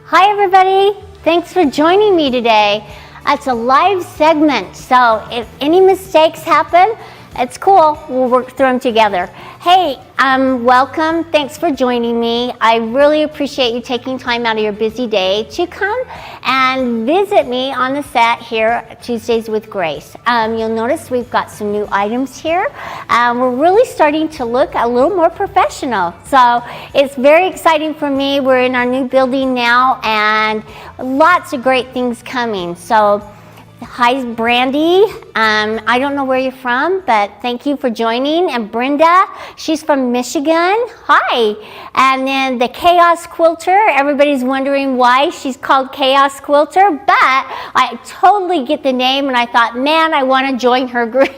Hi everybody, thanks for joining me today. It's a live segment, so if any mistakes happen, it's cool, we'll work through them together. Hey, welcome, thanks for joining me. I really appreciate you taking time out of your busy day to come and visit me on the set here at Tuesdays with Grace. You'll notice we've got some new items here. We're really starting to look a little more professional. So it's very exciting for me. We're in our new building now and lots of great things coming. So hi Brandy, I don't know where you're from, but thank you for joining. And Brenda, she's from Michigan, hi. And then the Chaos Quilter, everybody's wondering why she's called Chaos Quilter, but I totally get the name and I thought, man, I want to join her group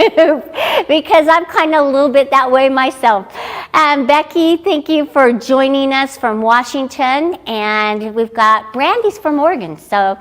because I'm kind of a little bit that way myself. And Becky, thank you for joining us from Washington, and we've got Brandy's from Oregon, so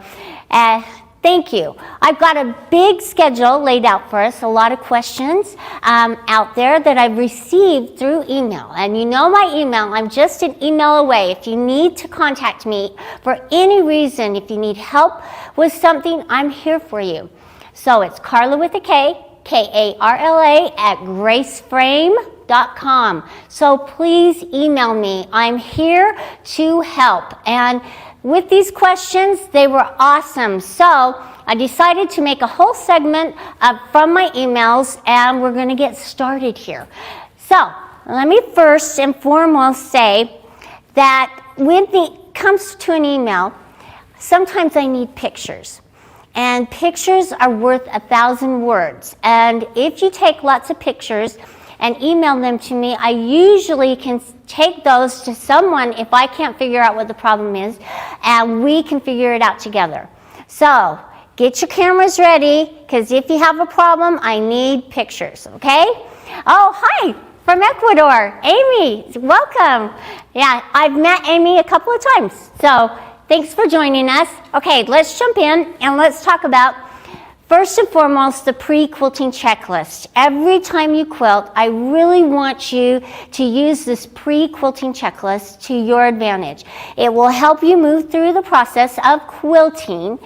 thank you. I've got a big schedule laid out for us, a lot of questions out there that I've received through email. And you know my email, I'm just an email away. If you need to contact me for any reason, if you need help with something, I'm here for you. So it's Karla with a K, K-A-R-L-A @graceframe.com. So please email me. I'm here to help. And with these questions, they were awesome. So I decided to make a whole segment from my emails, and we're going to get started here. So let me first and foremost say that when it comes to an email, sometimes I need pictures. And pictures are worth 1,000 words. And if you take lots of pictures and email them to me, I usually can take those to someone if I can't figure out what the problem is, and we can figure it out together. So get your cameras ready, because if you have a problem, I need pictures, okay? Oh, hi, from Ecuador, Amy, welcome. Yeah, I've met Amy a couple of times, so thanks for joining us. Okay, let's jump in and let's talk about, first and foremost, the pre-quilting checklist. Every time you quilt, I really want you to use this pre-quilting checklist to your advantage. It will help you move through the process of quilting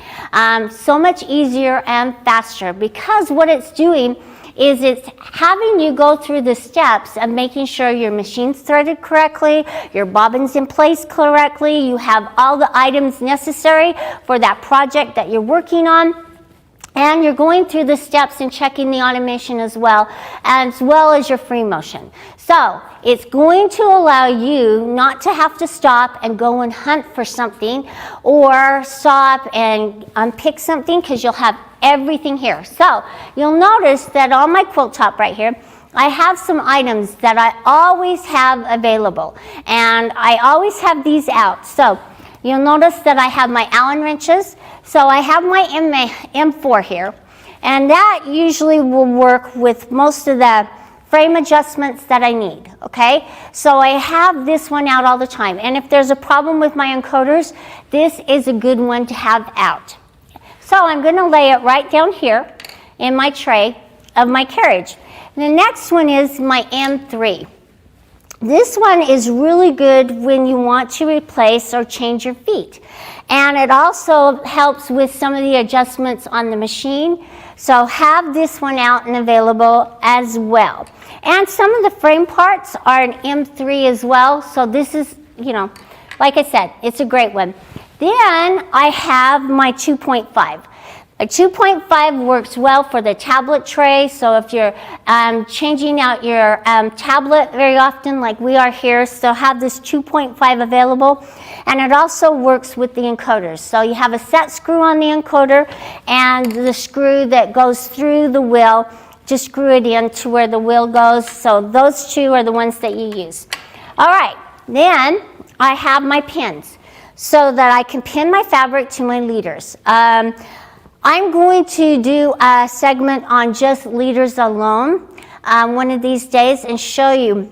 so much easier and faster, because what it's doing is it's having you go through the steps of making sure your machine's threaded correctly, your bobbin's in place correctly, you have all the items necessary for that project that you're working on. And you're going through the steps and checking the automation as well as your free motion. So it's going to allow you not to have to stop and go and hunt for something, or stop and unpick something, because you'll have everything here. So you'll notice that on my quilt top right here, I have some items that I always have available, and I always have these out. So you'll notice that I have my Allen wrenches. So I have my M4 here, and that usually will work with most of the frame adjustments that I need, okay? So I have this one out all the time, and if there's a problem with my encoders, this is a good one to have out. So I'm going to lay it right down here in my tray of my carriage. And the next one is my M3. This one is really good when you want to replace or change your feet. And it also helps with some of the adjustments on the machine. So have this one out and available as well. And some of the frame parts are an M3 as well. So this is, you know, like I said, it's a great one. Then I have my 2.5. A 2.5 works well for the tablet tray, so if you're changing out your tablet very often like we are here, so have this 2.5 available. And it also works with the encoders. So you have a set screw on the encoder and the screw that goes through the wheel to screw it in to where the wheel goes. So those two are the ones that you use. All right, then I have my pins so that I can pin my fabric to my leaders. I'm going to do a segment on just leaders alone one of these days and show you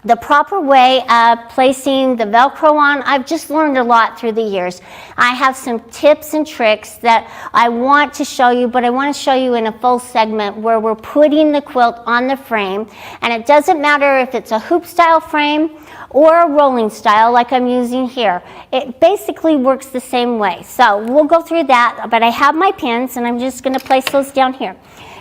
the proper way of placing the Velcro on. I've just learned a lot through the years. I have some tips and tricks that I want to show you, but I want to show you in a full segment where we're putting the quilt on the frame. And it doesn't matter if it's a hoop style frame or a rolling style like I'm using here. It basically works the same way. So we'll go through that, but I have my pins and I'm just going to place those down here.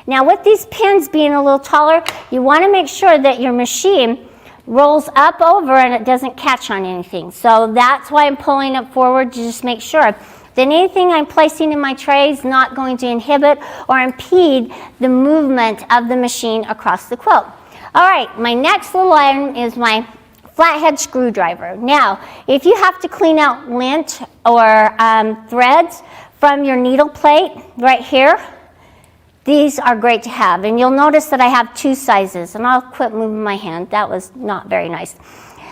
Now with these pins being a little taller, you want to make sure that your machine rolls up over and it doesn't catch on anything. So that's why I'm pulling it forward to just make sure that anything I'm placing in my tray is not going to inhibit or impede the movement of the machine across the quilt. All right, my next little item is my flathead screwdriver. Now, if you have to clean out lint or threads from your needle plate right here, these are great to have, and you'll notice that I have two sizes, and I'll quit moving my hand. That was not very nice.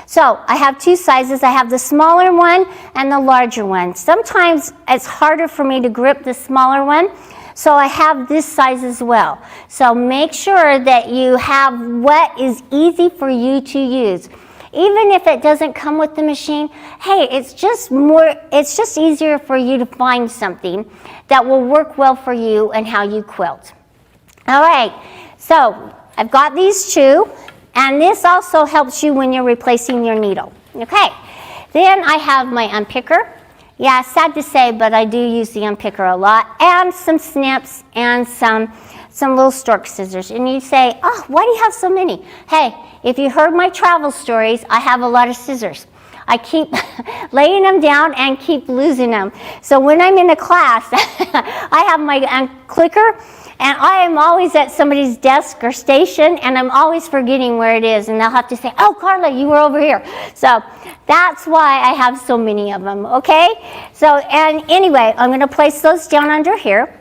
So I have two sizes. I have the smaller one and the larger one. Sometimes it's harder for me to grip the smaller one, so I have this size as well. So make sure that you have what is easy for you to use. Even if it doesn't come with the machine, hey, it's just easier for you to find something that will work well for you and how you quilt. All right, so I've got these two, and this also helps you when you're replacing your needle. Okay, then I have my unpicker. Yeah, sad to say, but I do use the unpicker a lot, and some snips and some little stork scissors. And you say, oh, why do you have so many? Hey, if you heard my travel stories, I have a lot of scissors. I keep laying them down and keep losing them. So when I'm in a class, I have my clicker, and I am always at somebody's desk or station, and I'm always forgetting where it is, and they'll have to say, oh, Karla, you were over here. So that's why I have so many of them, okay? So, and anyway, I'm going to place those down under here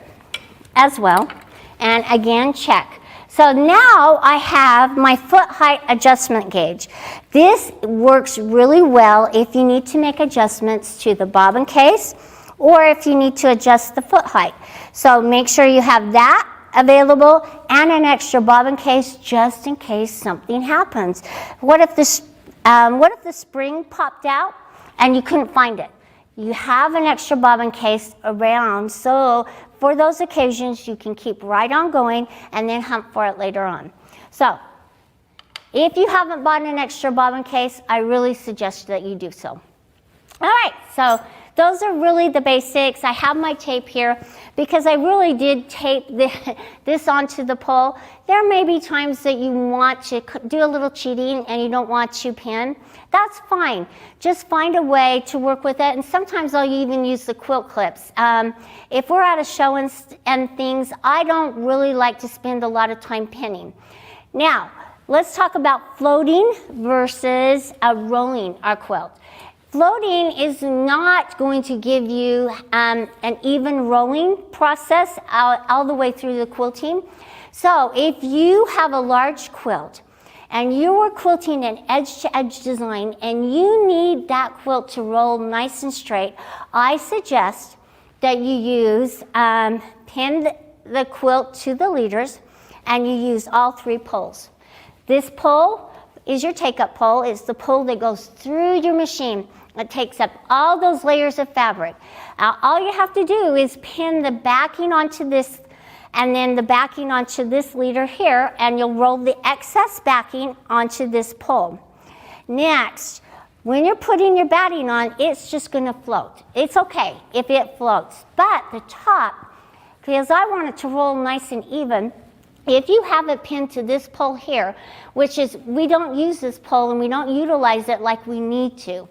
as well, and again, check. So now I have my foot height adjustment gauge. This works really well if you need to make adjustments to the bobbin case or if you need to adjust the foot height. So make sure you have that available and an extra bobbin case just in case something happens. What if the spring popped out and you couldn't find it? You have an extra bobbin case around, so for those occasions you can keep right on going and then hunt for it later on. So if you haven't bought an extra bobbin case, I really suggest that you do so. All right, so those are really the basics. I have my tape here because I really did tape this onto the pole. There may be times that you want to do a little cheating and you don't want to pin. That's fine. Just find a way to work with it, and sometimes I'll even use the quilt clips. If we're at a show and things, I don't really like to spend a lot of time pinning. Now, let's talk about floating versus rolling our quilt. Floating is not going to give you an even rolling process all the way through the quilting. So if you have a large quilt and you are quilting an edge-to-edge design and you need that quilt to roll nice and straight, I suggest that you use pin the quilt to the leaders and you use all three poles. This pole is your take-up pole. It's the pole that goes through your machine. It takes up all those layers of fabric. All you have to do is pin the backing onto this and then the backing onto this leader here, and you'll roll the excess backing onto this pole. Next, when you're putting your batting on, it's just going to float. It's okay if it floats, but the top, because I want it to roll nice and even, if you have it pinned to this pole here, which is, we don't use this pole and we don't utilize it like we need to.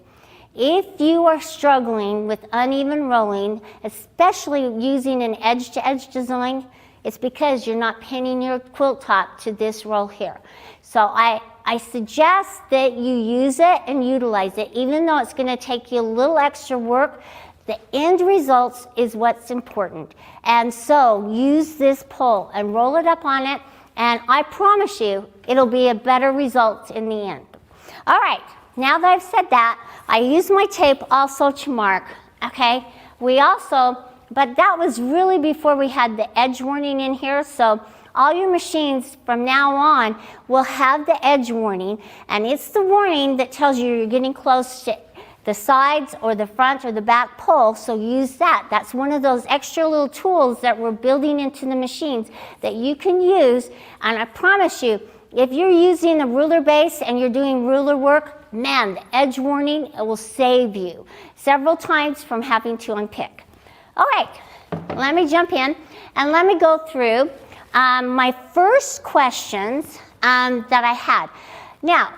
If you are struggling with uneven rolling, especially using an edge-to-edge design, it's because you're not pinning your quilt top to this roll here. So I suggest that you use it and utilize it, even though it's going to take you a little extra work. The end results is what's important. And so use this pole and roll it up on it, and I promise you it'll be a better result in the end. All right, now that I've said that, I use my tape also to mark, okay? We also, but that was really before we had the edge warning in here, so all your machines from now on will have the edge warning, and it's the warning that tells you you're getting close to the sides or the front or the back pole, so use that. That's one of those extra little tools that we're building into the machines that you can use, and I promise you, if you're using a ruler base and you're doing ruler work, man, the edge warning, it will save you several times from having to unpick. All right, let me jump in and let me go through my first questions that I had. Now,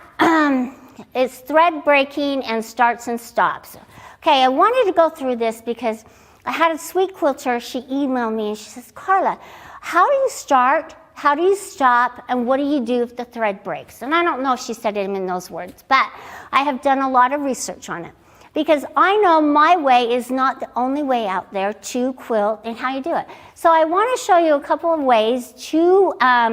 it's thread breaking and starts and stops. Okay, I wanted to go through this because I had a sweet quilter. She emailed me and she says, Karla, how do you start, how do you stop, and what do you do if the thread breaks? And I don't know if she said it in those words, but I have done a lot of research on it because I know my way is not the only way out there to quilt and how you do it. So I want to show you a couple of ways to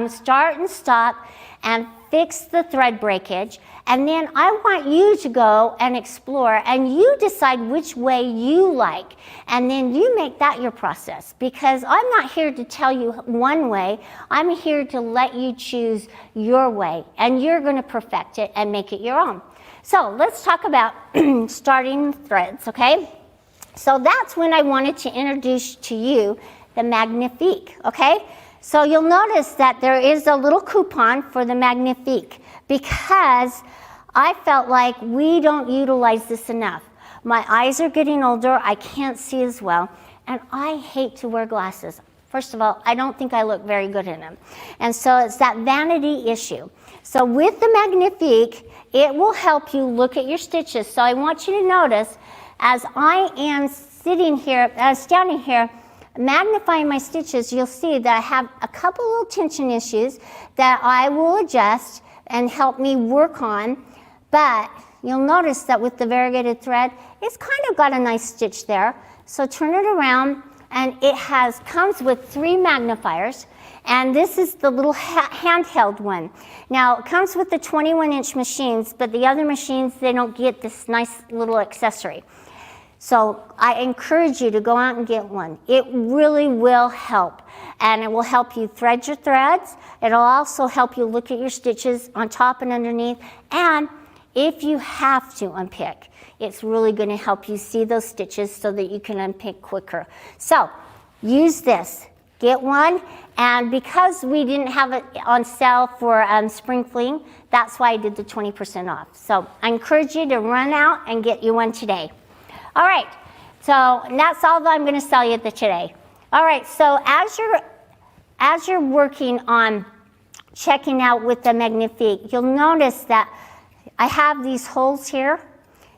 start and stop and fix the thread breakage, and then I want you to go and explore and you decide which way you like, and then you make that your process, because I'm not here to tell you one way, I'm here to let you choose your way, and you're going to perfect it and make it your own. So let's talk about starting threads, okay? So that's when I wanted to introduce to you the Magnifique, okay? So you'll notice that there is a little coupon for the Magnifique because I felt like we don't utilize this enough. My eyes are getting older, I can't see as well, and I hate to wear glasses. First of all, I don't think I look very good in them. And so it's that vanity issue. So with the Magnifique, it will help you look at your stitches. So I want you to notice as I am standing here, magnifying my stitches, you'll see that I have a couple little tension issues that I will adjust and help me work on, but you'll notice that with the variegated thread, it's kind of got a nice stitch there. So turn it around, and it comes with 3 magnifiers, and this is the little handheld one. Now, it comes with the 21-inch machines, but the other machines, they don't get this nice little accessory. So I encourage you to go out and get one. It really will help, and it will help you thread your threads. It'll also help you look at your stitches on top and underneath, and if you have to unpick, it's really going to help you see those stitches so that you can unpick quicker. So use this. Get one, and because we didn't have it on sale for spring fling, that's why I did the 20% off. So I encourage you to run out and get you one today. All right, so that's all that I'm going to sell you today. All right, so as you're working on checking out with the Magnifique, you'll notice that I have these holes here,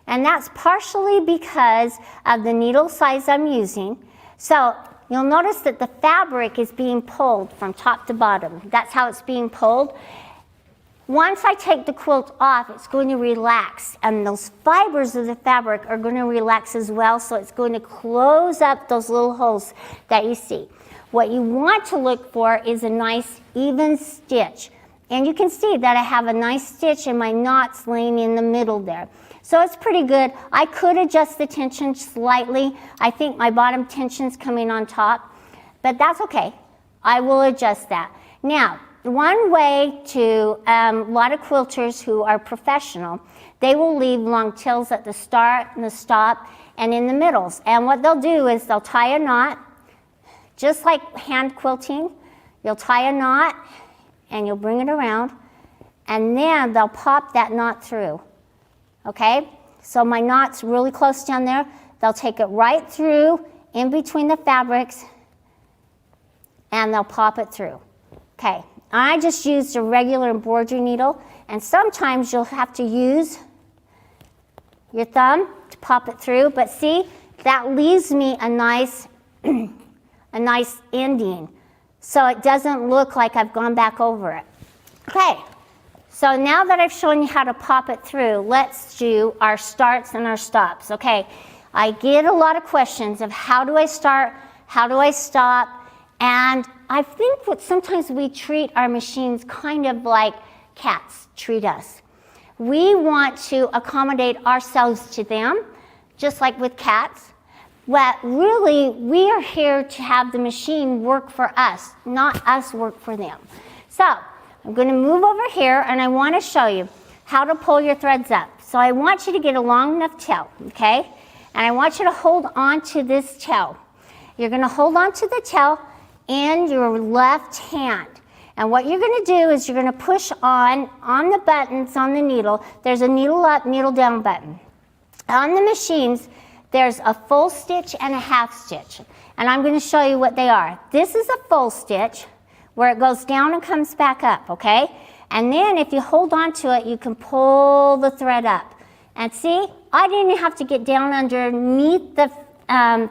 and that's partially because of the needle size I'm using. So you'll notice that the fabric is being pulled from top to bottom. That's how it's being pulled. Once I take the quilt off, it's going to relax, and those fibers of the fabric are going to relax as well, so it's going to close up those little holes that you see. What you want to look for is a nice even stitch, and you can see that I have a nice stitch and my knots laying in the middle there. So it's pretty good. I could adjust the tension slightly. I think my bottom tension's coming on top, but that's okay. I will adjust that. Now, one way to, a lot of quilters who are professional, they will leave long tails at the start and the stop and in the middles. And what they'll do is they'll tie a knot, just like hand quilting. You'll tie a knot and you'll bring it around, and then they'll pop that knot through. Okay? So my knot's really close down there. They'll take it right through in between the fabrics and they'll pop it through. Okay. I just used a regular embroidery needle, and sometimes you'll have to use your thumb to pop it through, but see, that leaves me a nice ending, so it doesn't look like I've gone back over it. Okay, so now that I've shown you how to pop it through, let's do our starts and our stops. Okay, I get a lot of questions of how do I start, how do I stop, and I think that sometimes we treat our machines kind of like cats treat us. We want to accommodate ourselves to them, just like with cats, Well, really, we are here to have the machine work for us, not us work for them. So I'm going to move over here, and I want to show you how to pull your threads up. So I want you to get a long enough tail, okay? And I want you to hold on to this tail. You're going to hold on to the tail in your left hand. And what you're going to do is you're going to push on the buttons on the needle. There's a needle up, needle down button. On the machines, there's a full stitch and a half stitch. And I'm going to show you what they are. This is a full stitch where it goes down and comes back up, okay? And then if you hold on to it, you can pull the thread up. And see, I didn't have to get down underneath the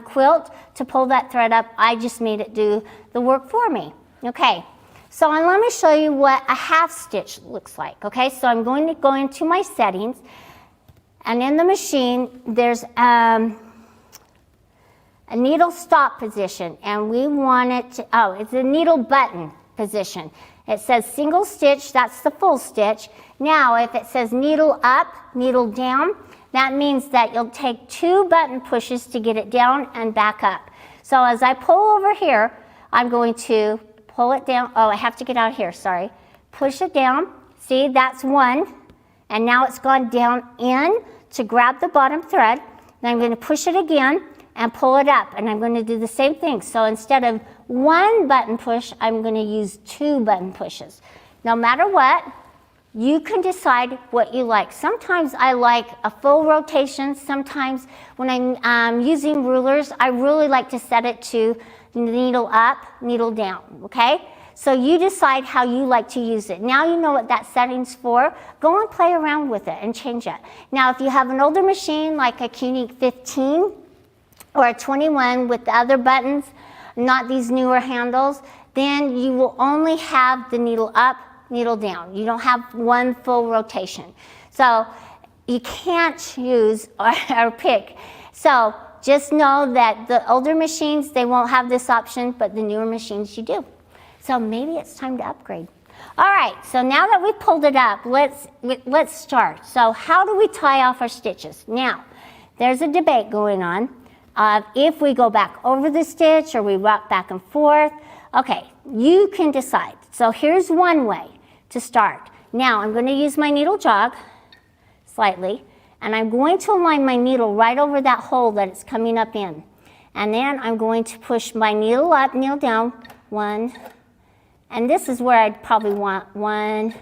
quilt to pull that thread up. I just made it do the work for me. Okay, so let me show you what a half stitch looks like. Okay, so I'm going to go into my settings, and in the machine there's a needle stop position, and we want it to, it's a needle button position. It says single stitch, that's the full stitch. Now if it says needle up, needle down, that means that you'll take 2 button pushes to get it down and back up. So as I pull over here, I'm going to pull it down. Oh, I have to get out here, sorry. Push it down. See, that's 1. And now it's gone down in to grab the bottom thread. Then I'm going to push it again and pull it up. And I'm going to do the same thing. So instead of 1 button push, I'm going to use 2 button pushes. No matter what, you can decide what you like. Sometimes I like a full rotation. Sometimes when I'm using rulers, I really like to set it to needle up, needle down, okay? So you decide how you like to use it. Now you know what that setting's for. Go and play around with it and change it. Now if you have an older machine like a Unique 15 or a 21 with the other buttons, not these newer handles, then you will only have the needle up, needle down. You don't have 1 full rotation. So you can't choose or pick. So just know that the older machines, they won't have this option, but the newer machines you do. So maybe it's time to upgrade. All right, so now that we pulled it up, let's start. So how do we tie off our stitches? Now, there's a debate going on if we go back over the stitch or we rock back and forth. Okay, you can decide. So here's one way to start. Now I'm going to use my needle jog slightly, and I'm going to align my needle right over that hole that it's coming up in. And then I'm going to push my needle up, needle down, 1, and this is where I'd probably want 1,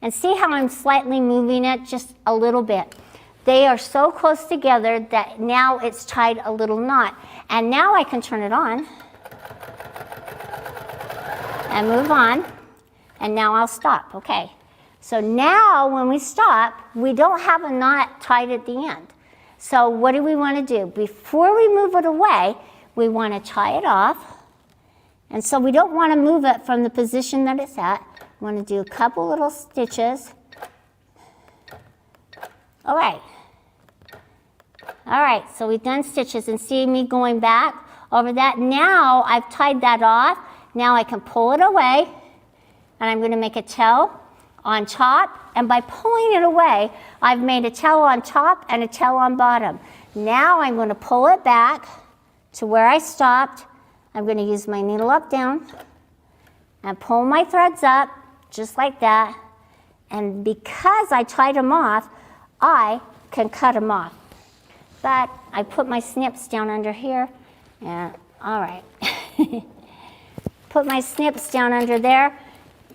and see how I'm slightly moving it just a little bit. They are so close together that now it's tied a little knot. And now I can turn it on and move on. And now I'll stop, okay. So now when we stop, we don't have a knot tied at the end. So what do we want to do? Before we move it away, we want to tie it off. And so we don't want to move it from the position that it's at. We want to do a couple little stitches. All right. All right, so we've done stitches, and see me going back over that. Now I've tied that off. Now I can pull it away. And I'm going to make a tail on top, and by pulling it away, I've made a tail on top and a tail on bottom. Now I'm going to pull it back to where I stopped. I'm going to use my needle up, down, and pull my threads up, just like that. And because I tied them off, I can cut them off. But I put my snips down under here, and all right. Put my snips down under there,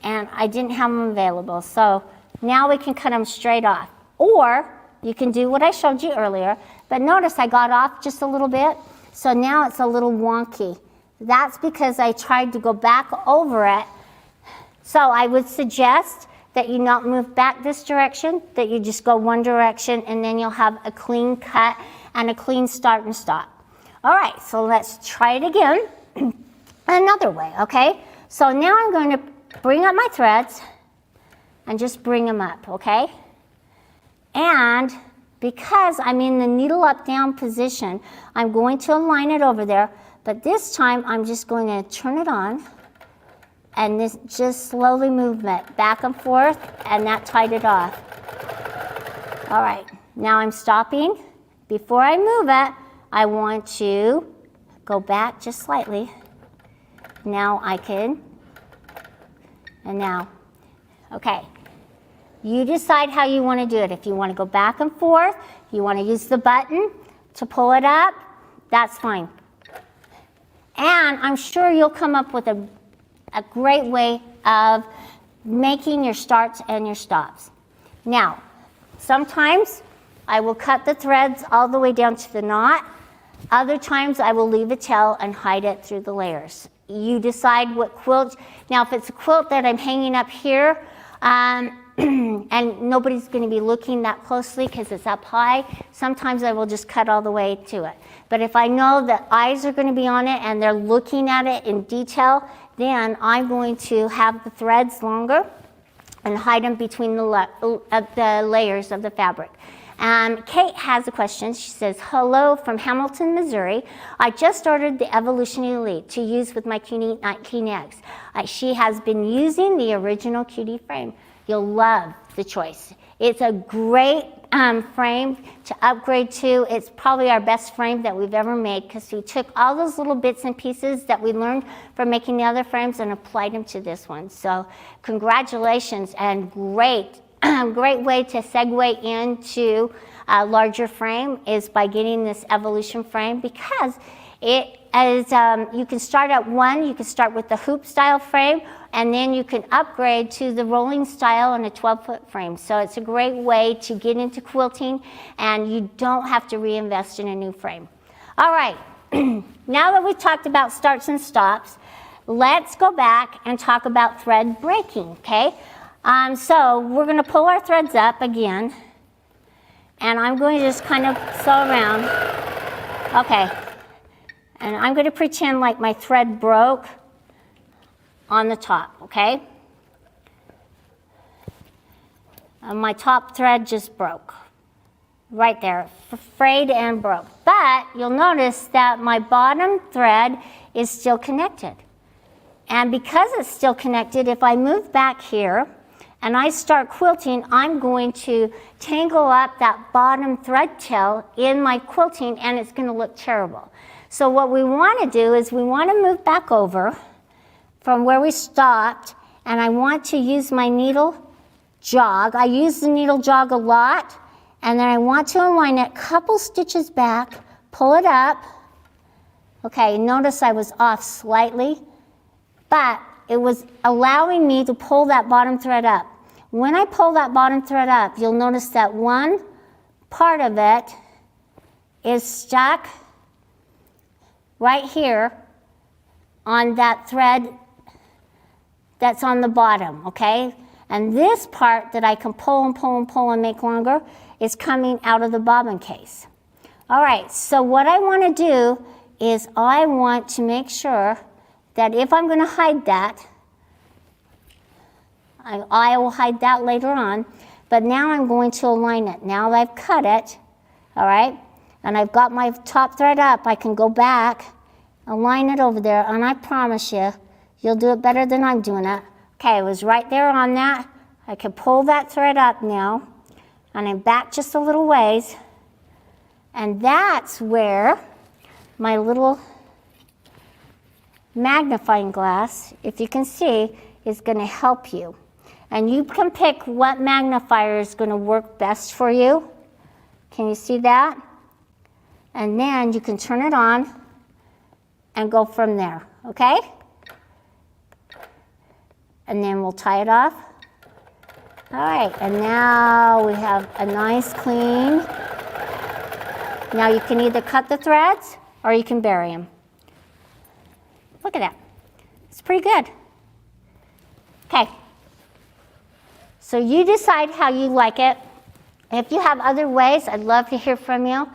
and I didn't have them available. So now we can cut them straight off. Or you can do what I showed you earlier, but notice I got off just a little bit, so now it's a little wonky. That's because I tried to go back over it. So I would suggest that you not move back this direction, that you just go one direction, and then you'll have a clean cut and a clean start and stop. All right, so let's try it again another way, okay? So now I'm going to bring up my threads and just bring them up, okay? And because I'm in the needle up down position, I'm going to align it over there, but this time I'm just going to turn it on and this just slowly move it back and forth, and that tied it off. All right, now I'm stopping. Before I move it, I want to go back just slightly. Now I can, and now, okay. You decide how you want to do it. If you want to go back and forth, you want to use the button to pull it up, that's fine. And I'm sure you'll come up with a great way of making your starts and your stops. Now, sometimes I will cut the threads all the way down to the knot. Other times I will leave a tail and hide it through the layers. You decide what quilt. Now, if it's a quilt that I'm hanging up here, and nobody's going to be looking that closely because it's up high, sometimes I will just cut all the way to it. But if I know that eyes are going to be on it and they're looking at it in detail, then I'm going to have the threads longer and hide them between the layers of the fabric. Kate has a question. She says, hello from Hamilton, Missouri. I just ordered the Evolution Elite to use with my Cutie 19 eggs. She has been using the original Cutie frame. You'll love the choice. It's a great frame to upgrade to. It's probably our best frame that we've ever made because we took all those little bits and pieces that we learned from making the other frames and applied them to this one. So congratulations, and great way to segue into a larger frame is by getting this Evolution frame, because it is, you can start at one, you can start with the hoop style frame, and then you can upgrade to the rolling style on a 12-foot frame. So it's a great way to get into quilting, and you don't have to reinvest in a new frame. All right, now that we've talked about starts and stops, let's go back and talk about thread breaking, okay? So we're going to pull our threads up again, and I'm going to just kind of sew around. Okay, and I'm going to pretend like my thread broke on the top, okay? And my top thread just broke right there, frayed and broke. But you'll notice that my bottom thread is still connected. And because it's still connected, if I move back here and I start quilting, I'm going to tangle up that bottom thread tail in my quilting, and it's going to look terrible. So what we want to do is we want to move back over from where we stopped, and I want to use my needle jog. I use the needle jog a lot, and then I want to align it a couple stitches back, pull it up. Okay, notice I was off slightly, but it was allowing me to pull that bottom thread up. When I pull that bottom thread up, you'll notice that one part of it is stuck right here on that thread that's on the bottom, okay? And this part that I can pull and pull and pull and make longer is coming out of the bobbin case. All right, so what I want to do is I want to make sure that if I'm going to hide that, I will hide that later on, but now I'm going to align it. Now that I've cut it, all right, and I've got my top thread up, I can go back, align it over there, and I promise you, you'll do it better than I'm doing it. Okay, it was right there on that. I can pull that thread up now, and I'm back just a little ways, and that's where my little magnifying glass, if you can see, is going to help you. And you can pick what magnifier is going to work best for you. Can you see that? And then you can turn it on and go from there, okay? And then we'll tie it off. All right, and now we have a nice clean. Now you can either cut the threads or you can bury them. Look at that. It's pretty good. Okay. So you decide how you like it. If you have other ways, I'd love to hear from you.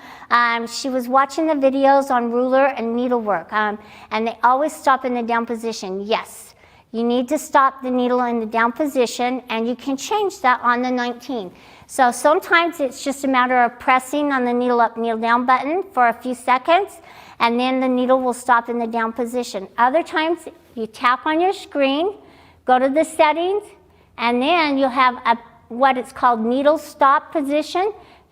She was watching the videos on ruler and needlework, and they always stop in the down position. Yes, you need to stop the needle in the down position, and you can change that on the 19. So sometimes it's just a matter of pressing on the needle up, needle down button for a few seconds, and then the needle will stop in the down position. Other times you tap on your screen, go to the settings, and then you'll have what it's called needle stop position.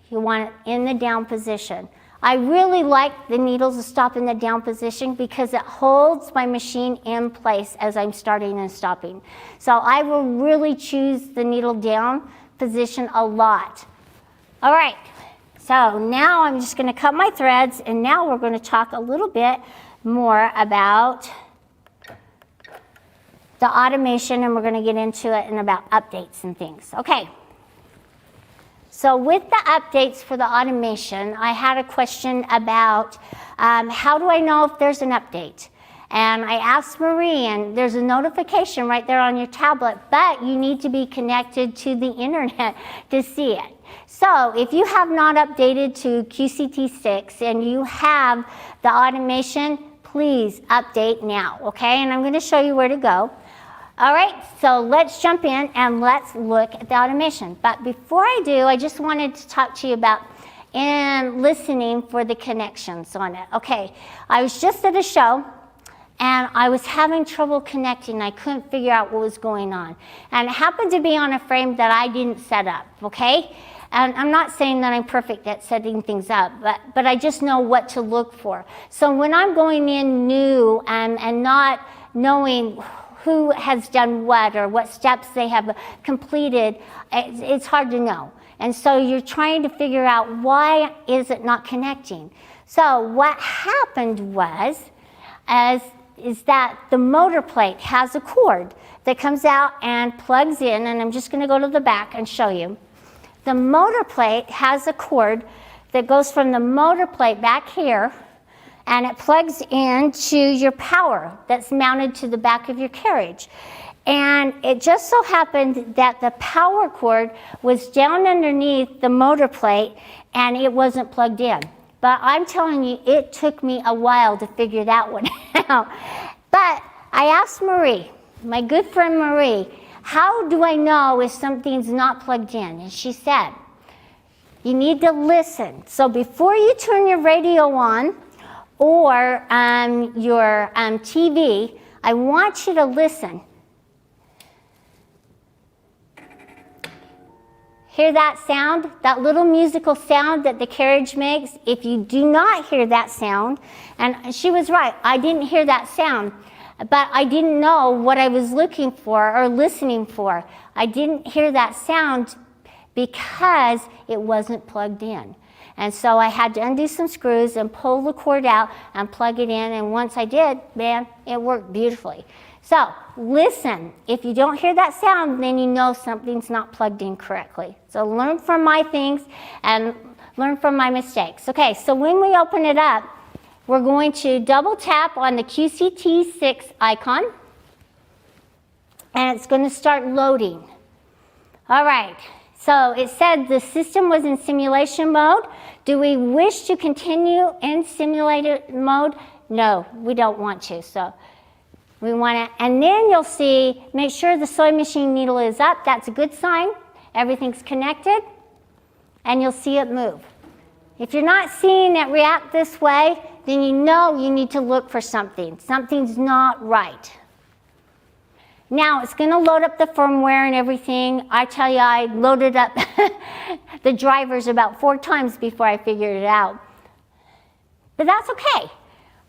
You want it in the down position. I really like the needles to stop in the down position because it holds my machine in place as I'm starting and stopping. So I will really choose the needle down position a lot. All right, so now I'm just going to cut my threads, and now we're going to talk a little bit more about the automation, and we're going to get into it and about updates and things. Okay. So with the updates for the automation, I had a question about how do I know if there's an update? And I asked Marie, and there's a notification right there on your tablet, but you need to be connected to the internet to see it. So if you have not updated to QCT6 and you have the automation, please update now, okay? And I'm going to show you where to go. All right, so let's jump in and let's look at the automation. But before I do, I just wanted to talk to you about listening for the connections on it. Okay, I was just at a show and I was having trouble connecting. I couldn't figure out what was going on. And it happened to be on a frame that I didn't set up, okay? And I'm not saying that I'm perfect at setting things up, but I just know what to look for. So when I'm going in new and not knowing who has done what or what steps they have completed, it's hard to know. And so you're trying to figure out why is it not connecting. So what happened is that the motor plate has a cord that comes out and plugs in, and I'm just going to go to the back and show you. The motor plate has a cord that goes from the motor plate back here, and it plugs into your power that's mounted to the back of your carriage. And it just so happened that the power cord was down underneath the motor plate and it wasn't plugged in. But I'm telling you, it took me a while to figure that one out. But I asked Marie, my good friend Marie, how do I know if something's not plugged in? And she said, you need to listen. So before you turn your radio on, or your TV, I want you to listen. Hear that sound, that little musical sound that the carriage makes? If you do not hear that sound, and she was right, I didn't hear that sound, but I didn't know what I was looking for or listening for. I didn't hear that sound because it wasn't plugged in. And so I had to undo some screws and pull the cord out and plug it in. And once I did, man, it worked beautifully. So listen. If you don't hear that sound, then you know something's not plugged in correctly. So learn from my things and learn from my mistakes. Okay, so when we open it up, we're going to double tap on the QCT6 icon. And it's going to start loading. All right. So it said the system was in simulation mode. Do we wish to continue in simulated mode? No, we don't want to. So we want to, and then you'll see, make sure the sewing machine needle is up. That's a good sign. Everything's connected, and you'll see it move. If you're not seeing it react this way, then you know you need to look for something. Something's not right. Now it's going to load up the firmware and everything. I tell you, I loaded up the drivers about 4 times before I figured it out. But that's okay.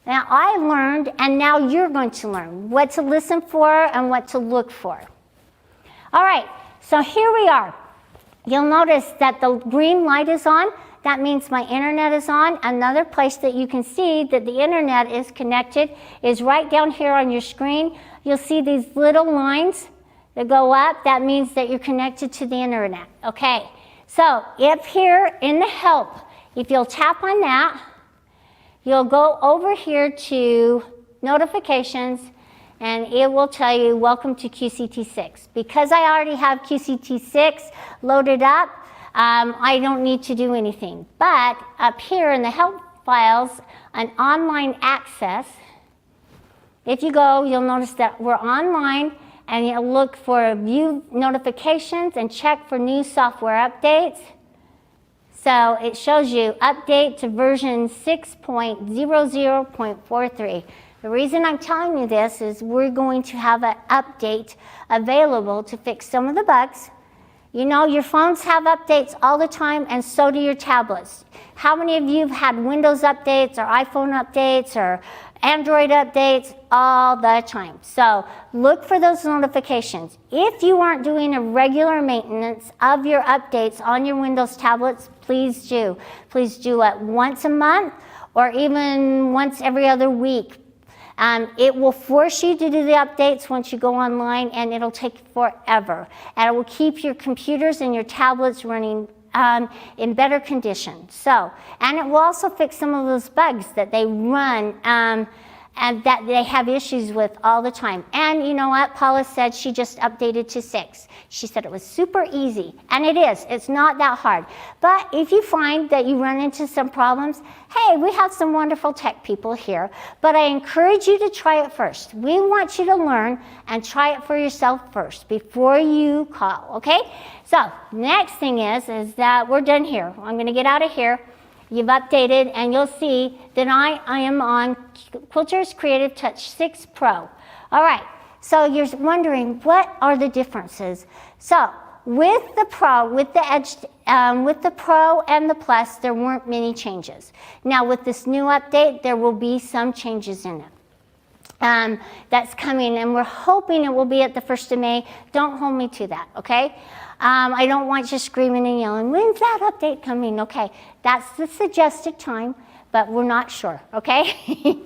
Now I learned, and now you're going to learn what to listen for and what to look for. All right, so here we are. You'll notice that the green light is on. That means my internet is on. Another place that you can see that the internet is connected is right down here on your screen. You'll see these little lines that go up. That means that you're connected to the internet. Okay, so if here in the help, if you'll tap on that, you'll go over here to notifications, and it will tell you welcome to QCT6. Because I already have QCT6 loaded up, I don't need to do anything. But up here in the help files, an online access, if you go, you'll notice that we're online, and you'll look for view notifications and check for new software updates. So it shows you update to version 6.00.43. The reason I'm telling you this is we're going to have an update available to fix some of the bugs You know, your phones have updates all the time, and so do your tablets. How many of you have had Windows updates or iPhone updates or Android updates all the time? So look for those notifications. If you aren't doing a regular maintenance of your updates on your Windows tablets, please do. Please do it once a month or even once every other week. It will force you to do the updates once you go online, and it'll take forever. And it will keep your computers and your tablets running in better condition. So, and it will also fix some of those bugs that they run and that they have issues with all the time. And you know what? Paula said she just updated to 6. She said it was super easy, and it is. It's not that hard. But if you find that you run into some problems, hey, we have some wonderful tech people here, but I encourage you to try it first. We want you to learn and try it for yourself first before you call, okay? So next thing is that we're done here. I'm going to get out of here. You've updated, and you'll see that I am on Quilters Creative Touch 6 Pro. All right, so you're wondering, what are the differences? So with the Pro, with the Pro and the Plus, there weren't many changes. Now with this new update, there will be some changes in it. That's coming, and we're hoping it will be at the 1st of May. Don't hold me to that, okay? I don't want you screaming and yelling, when's that update coming? Okay, that's the suggested time, but we're not sure, okay?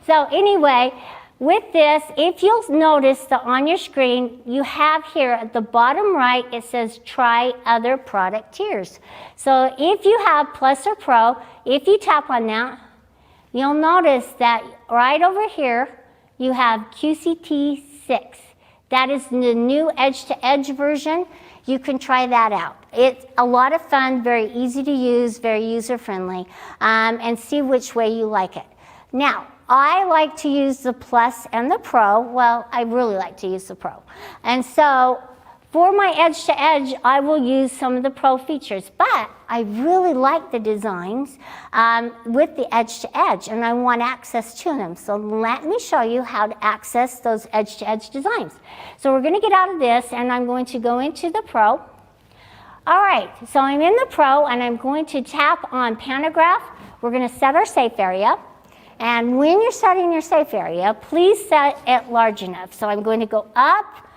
So anyway, with this, if you'll notice that on your screen, you have here at the bottom right, it says try other product tiers. So if you have Plus or Pro, if you tap on that, you'll notice that right over here, you have QCT 6. That is the new edge-to-edge version. You can try that out. It's a lot of fun, very easy to use, very user-friendly, and see which way you like it. Now, I like to use the Plus and the Pro. Well, I really like to use the Pro. And so for my edge-to-edge, I will use some of the Pro features, but I really like the designs with the edge-to-edge, and I want access to them. So let me show you how to access those edge-to-edge designs. So we're going to get out of this, and I'm going to go into the Pro. All right, so I'm in the Pro, and I'm going to tap on Pantograph. We're going to set our safe area. And when you're setting your safe area, please set it large enough. So I'm going to go up,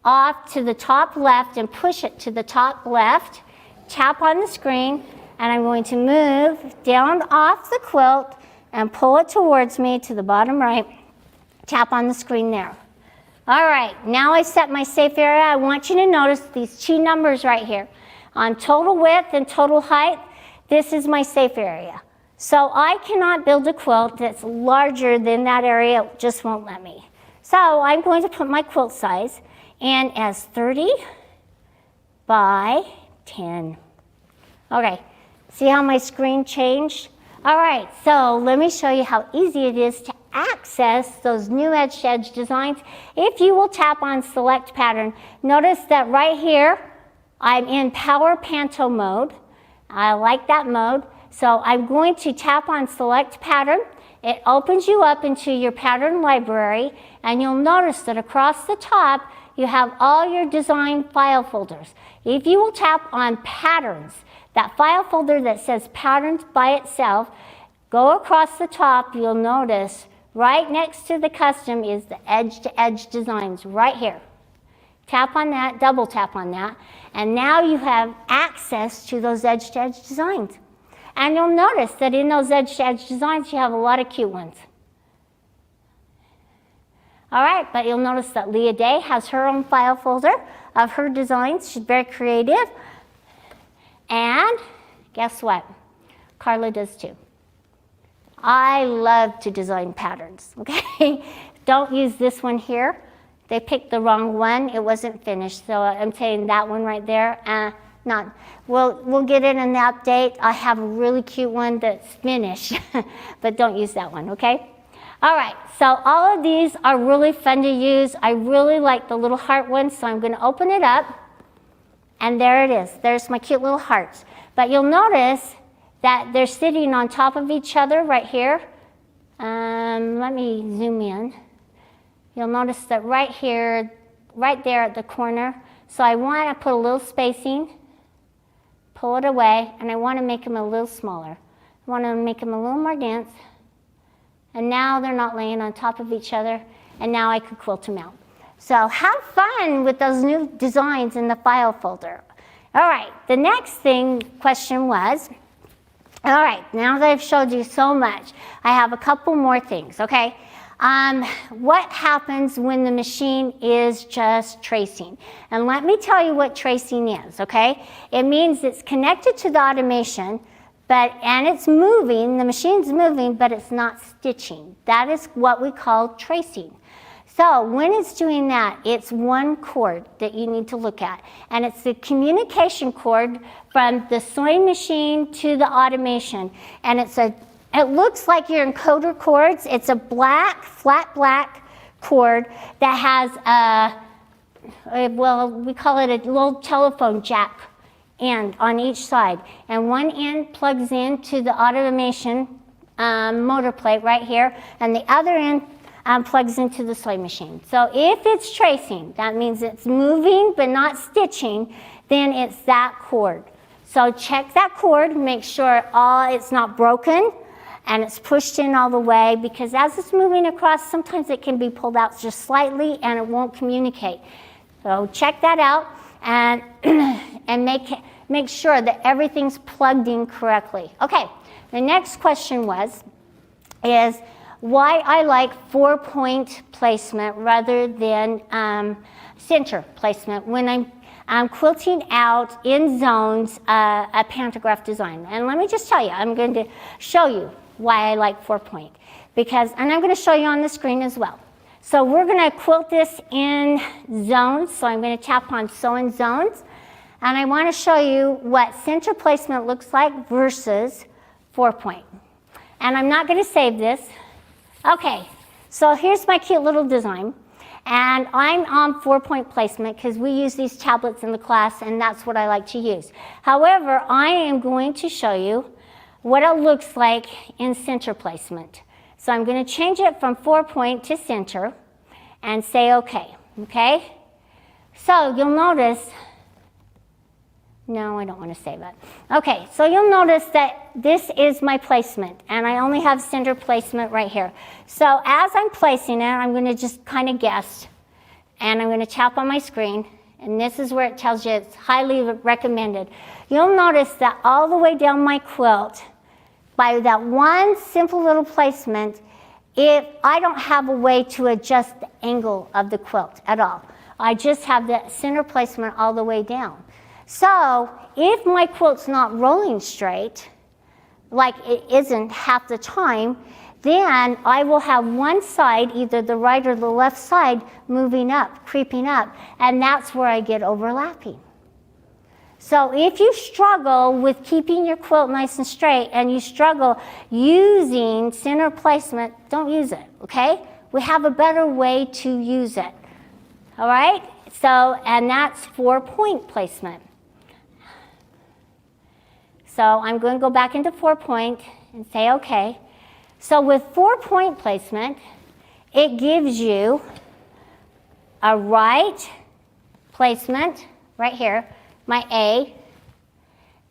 off to the top left and push it to the top left, tap on the screen, and I'm going to move down off the quilt and pull it towards me to the bottom right, tap on the screen there. All right, now I set my safe area. I want you to notice these 2 numbers right here. On total width and total height, this is my safe area. So I cannot build a quilt that's larger than that area, it just won't let me. So I'm going to put my quilt size in as 30 by 10. Okay, see how my screen changed? All right, so let me show you how easy it is to access those new edge-to-edge designs. If you will tap on Select Pattern, notice that right here, I'm in Power Panto mode. I like that mode. So I'm going to tap on Select Pattern. It opens you up into your pattern library, and you'll notice that across the top, you have all your design file folders. If you will tap on Patterns, that file folder that says Patterns by itself, go across the top, you'll notice right next to the custom is the edge-to-edge designs right here. Tap on that, double tap on that, and now you have access to those edge-to-edge designs. And you'll notice that in those edge-to-edge designs, you have a lot of cute ones. All right, but you'll notice that Leah Day has her own file folder of her designs. She's very creative. And guess what? Karla does too. I love to design patterns, okay? Don't use this one here. They picked the wrong one. It wasn't finished, so I'm saying that one right there. We'll get it in the update. I have a really cute one that's finished, but don't use that one, okay? All right, so all of these are really fun to use. I really like the little heart one, so I'm going to open it up, and there it is. There's my cute little hearts. But you'll notice that they're sitting on top of each other right here. Let me zoom in. You'll notice that right here, right there at the corner, So I want to put a little spacing, pull it away, and I want to make them a little smaller. I want to make them a little more dense. And now they're not laying on top of each other, and now I could quilt them out. So have fun with those new designs in the file folder. All right, the next question was, all right, now that I've showed you so much, I have a couple more things, okay? What happens when the machine is just tracing? And let me tell you what tracing is, okay? It means it's connected to the automation, and it's moving, the machine's moving, but it's not stitching. That is what we call tracing. So when it's doing that, it's one cord that you need to look at. And it's the communication cord from the sewing machine to the automation. And it looks like your encoder cords. It's a flat black cord that has we call it a little telephone jack end on each side. And one end plugs into the automation motor plate right here, and the other end plugs into the sewing machine. So if it's tracing, that means it's moving but not stitching, then it's that cord. So check that cord, make sure it's not broken and it's pushed in all the way, because as it's moving across, sometimes it can be pulled out just slightly and it won't communicate. So check that out and, and make sure that everything's plugged in correctly. Okay, the next question is why I like 4-point placement rather than center placement when I'm quilting out in zones a pantograph design. And let me just tell you, I'm going to show you why I like 4-point, and I'm going to show you on the screen as well. So we're going to quilt this in zones, so I'm going to tap on sew in zones, and I want to show you what center placement looks like versus 4-point. And I'm not going to save this. Okay, so here's my cute little design, and I'm on 4-point placement because we use these tablets in the class, and that's what I like to use. However, I am going to show you what it looks like in center placement. So I'm going to change it from 4-point to center and say okay, okay? So you'll notice, no, I don't want to save it. Okay, so you'll notice that this is my placement, and I only have center placement right here. So as I'm placing it, I'm going to just kind of guess, and I'm going to tap on my screen, and this is where it tells you it's highly recommended. You'll notice that all the way down my quilt, by that one simple little placement, I don't have a way to adjust the angle of the quilt at all. I just have the center placement all the way down. So if my quilt's not rolling straight, like it isn't half the time, then I will have one side, either the right or the left side, moving up, creeping up, and that's where I get overlapping. So if you struggle with keeping your quilt nice and straight and you struggle using center placement, don't use it, okay? We have a better way to use it, all right? So, and that's 4-point placement. So I'm going to go back into 4-point and say okay. So with 4-point placement, it gives you a right placement right here, my A,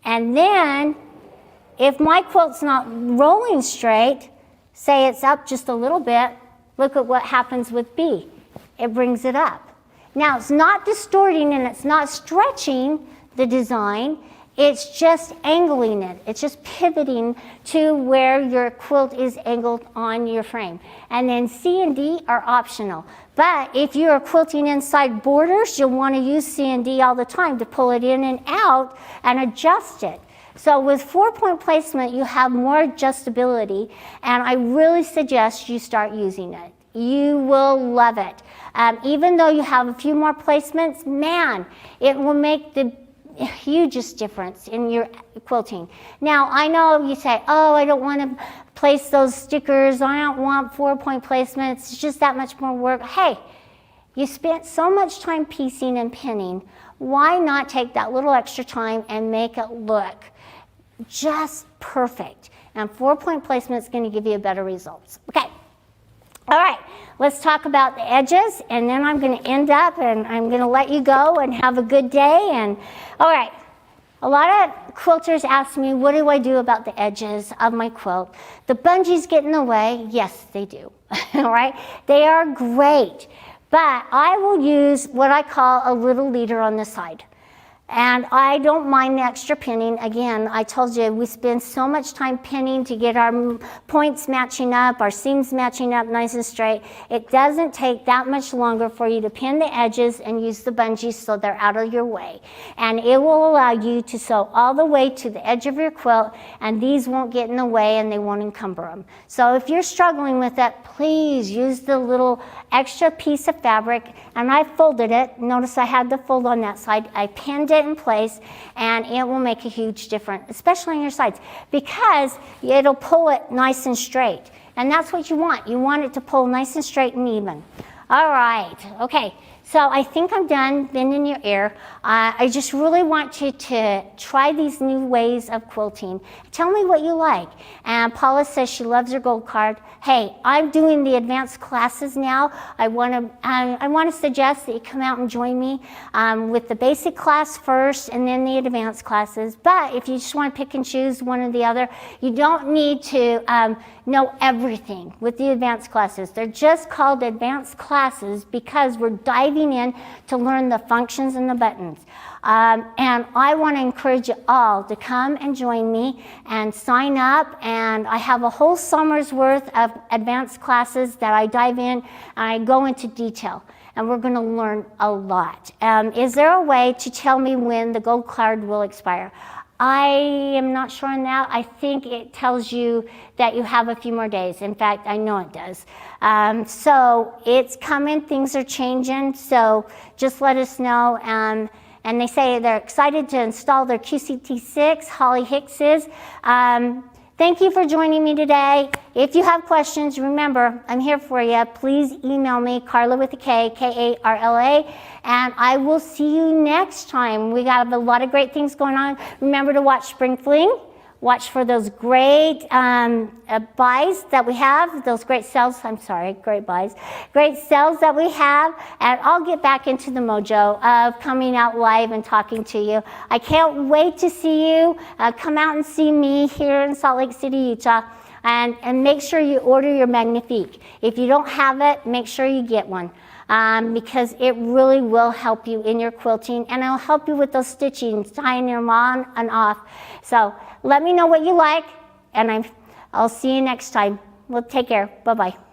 and then if my quilt's not rolling straight, say it's up just a little bit, look at what happens with B. It brings it up. Now it's not distorting and it's not stretching the design, it's just angling it. It's just pivoting to where your quilt is angled on your frame. And then C and D are optional. But if you are quilting inside borders, you'll want to use C and D all the time to pull it in and out and adjust it. So with 4-point placement, you have more adjustability, and I really suggest you start using it. You will love it. Even though you have a few more placements, man, it will make the hugest difference in your quilting. Now, I know you say, oh, I don't want to place those stickers. I don't want 4-point placements. It's just that much more work. Hey, you spent so much time piecing and pinning. Why not take that little extra time and make it look just perfect? And 4-point placement is going to give you better results. Okay, All right, let's talk about the edges, and then I'm going to end up, and I'm going to let you go and have a good day. And all right, a lot of quilters ask me, what do I do about the edges of my quilt? The bungees get in the way. Yes, they do. All right, they are great, but I will use what I call a little leader on the side. And I don't mind the extra pinning. Again, I told you we spend so much time pinning to get our points matching up, our seams matching up nice and straight. It doesn't take that much longer for you to pin the edges and use the bungees so they're out of your way. And it will allow you to sew all the way to the edge of your quilt, and these won't get in the way and they won't encumber them. So if you're struggling with that, please use the little extra piece of fabric. And I folded it. Notice I had the fold on that side. I pinned it in place, and it will make a huge difference, especially on your sides, because it'll pull it nice and straight. And that's what you want. You want it to pull nice and straight and even. All right, okay. So I think I'm done bending your ear. I just really want you to try these new ways of quilting. Tell me what you like. And Paula says she loves her gold card. Hey, I'm doing the advanced classes now. I want to suggest that you come out and join me with the basic class first and then the advanced classes. But if you just want to pick and choose one or the other, you don't need to know everything with the advanced classes. They're just called advanced classes because we're diving in to learn the functions and the buttons. And I want to encourage you all to come and join me and sign up. And I have a whole summer's worth of advanced classes that I dive in and I go into detail. And we're going to learn a lot. Is there a way to tell me when the gold card will expire? I am not sure on that. I think it tells you that you have a few more days. In fact, I know it does. So it's coming, things are changing, so just let us know. And they say they're excited to install their QCT6, Holly Hicks is. Thank you for joining me today. If you have questions, remember, I'm here for you. Please email me, Karla with a K, K-A-R-L-A, and I will see you next time. We got a lot of great things going on. Remember to watch Spring Fling. Watch for those great buys that we have, those great sales, great sales that we have, and I'll get back into the mojo of coming out live and talking to you. I can't wait to see you. Come out and see me here in Salt Lake City, Utah, and make sure you order your Magnifique. If you don't have it, make sure you get one. Because it really will help you in your quilting, and it'll help you with those stitching, tying them on and off. So let me know what you like, and I'll see you next time. Well, take care. Bye-bye.